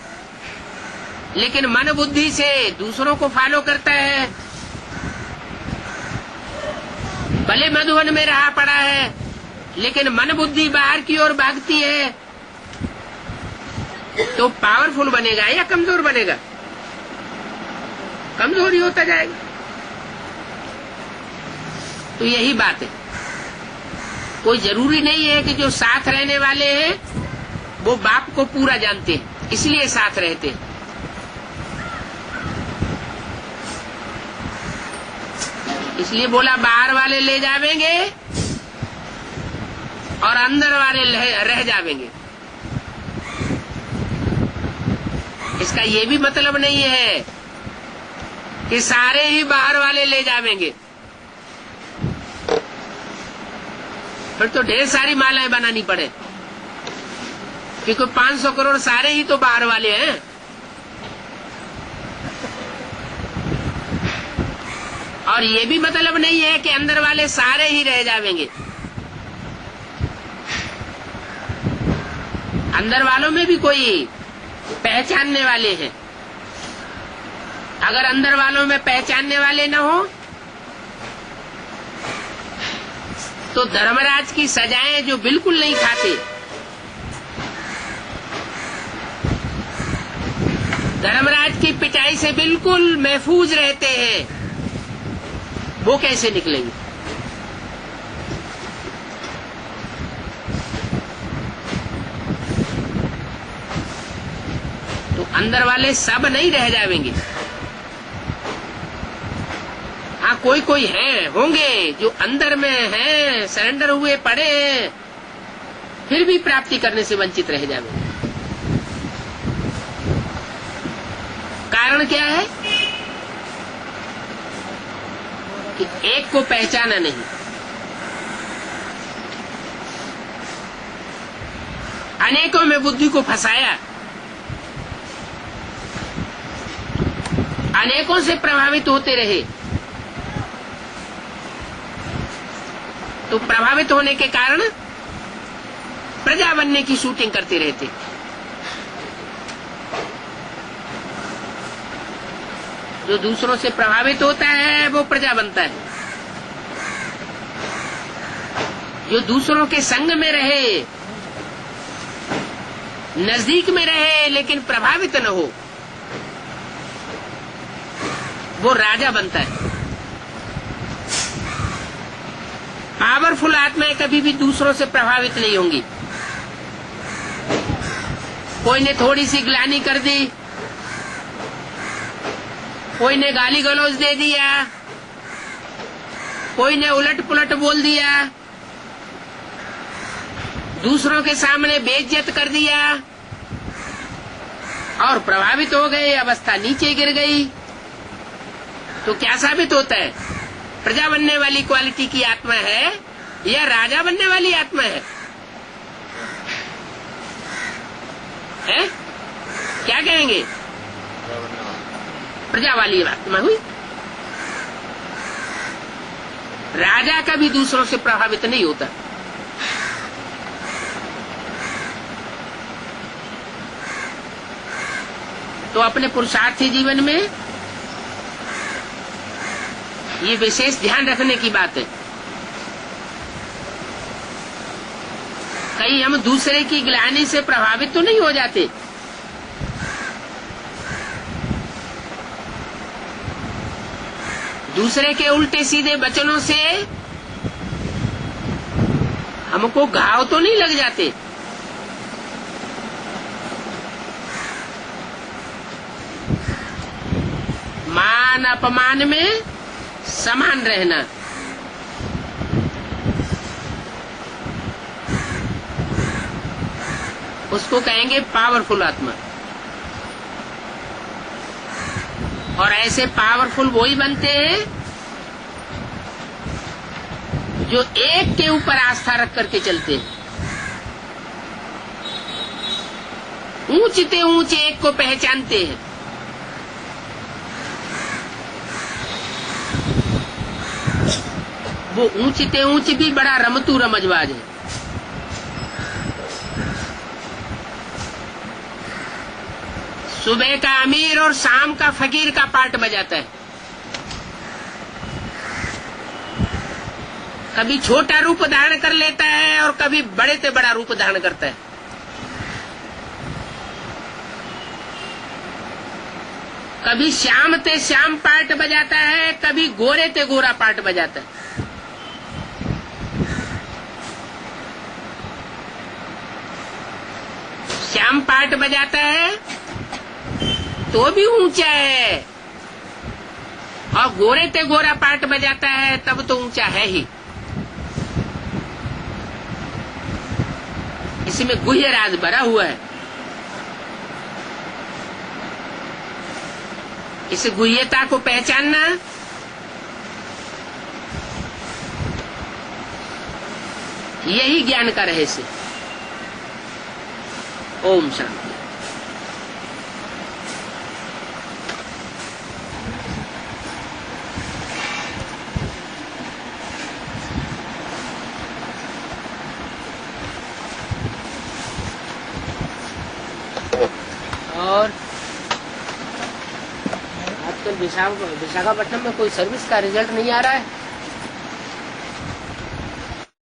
लेकिन मन बुद्धि से दूसरों को फॉलो करता है। भले मधुवन में रहा पड़ा है, लेकिन मन बुद्धि बाहर की ओर भागती है, तो पावरफुल बनेगा या कमजोर बनेगा? कमजोर ही होता जाएगा। तो यही बात है। कोई जरूरी नहीं है कि जो साथ रहने वाले हैं वो बाप को पूरा जानते हैं, इसलिए साथ रहते हैं। इसलिए बोला बाहर वाले ले जावेंगे और अंदर वाले रह जावेंगे। इसका ये भी मतलब नहीं है कि सारे ही बाहर वाले ले जावेंगे, फिर तो ढेर सारी मालाएं बनानी पड़े, क्योंकि 500 करोड़ सारे ही तो बाहर वाले हैं। और ये भी मतलब नहीं है कि अंदर वाले सारे ही रह जावेंगे। अंदर वालों में भी कोई पहचानने वाले हैं। अगर अंदर वालों में पहचानने वाले न हो तो धर्मराज की सजाएं जो बिल्कुल नहीं खाते, धर्मराज की पिटाई से बिल्कुल महफूज रहते हैं, वो कैसे निकलेंगे? तो अंदर वाले सब नहीं रह जाएंगे। हाँ, कोई कोई हैं, होंगे जो अंदर में हैं, सरेंडर हुए पड़े हैं, फिर भी प्राप्ति करने से वंचित रह जावे। कारण क्या है कि एक को पहचाना नहीं, अनेकों में बुद्धि को फंसाया, अनेकों से प्रभावित होते रहे, तो प्रभावित होने के कारण प्रजा बनने की शूटिंग करते रहते। जो दूसरों से प्रभावित होता है वो प्रजा बनता है। जो दूसरों के संग में रहे, नजदीक में रहे लेकिन प्रभावित न हो, वो राजा बनता है। पावरफुल आत्माएं कभी भी दूसरों से प्रभावित नहीं होंगी। कोई ने थोड़ी सी ग्लानि कर दी, कोई ने गाली गलौज दे दिया, कोई ने उलट पुलट बोल दिया, दूसरों के सामने बेइज्जत कर दिया और प्रभावित हो गए, अवस्था नीचे गिर गई, तो क्या साबित होता है? प्रजा बनने वाली क्वालिटी की आत्मा है या राजा बनने वाली आत्मा है? हैं? क्या कहेंगे? प्रजा वाली आत्मा हुई। राजा कभी दूसरों से प्रभावित नहीं होता। तो अपने पुरुषार्थी जीवन में ये विशेष ध्यान रखने की बात है। कहीं हम दूसरे की ग्लानि से प्रभावित तो नहीं हो जाते। दूसरे के उल्टे सीधे वचनों से हमको घाव तो नहीं लग जाते। मान अपमान में समान रहना, उसको कहेंगे पावरफुल आत्मा। और ऐसे पावरफुल वही बनते हैं जो एक के ऊपर आस्था रख करके चलते हैं। ऊंचते ऊंचे एक को पहचानते हैं। वो ऊंचते ऊंच भी बड़ा रमतू रमजबाज है। सुबह का अमीर और शाम का फकीर का पार्ट बजाता है। कभी छोटा रूप धारण कर लेता है और कभी बड़े से बड़ा रूप धारण करता है। कभी श्याम ते श्याम पार्ट बजाता है, कभी गोरे ते गोरा पार्ट बजाता है। श्याम पार्ट बजाता है तो भी ऊंचा है, और गोरे ते गोरा पार्ट बजाता है तब तो ऊंचा है ही। इसमें गुह्य राज भरा हुआ है। इस गुह्यता को पहचानना यही ज्ञान का रहस्य। ओम शांति। और आजकल विशाखापट्टनम में कोई सर्विस का रिजल्ट नहीं आ रहा है।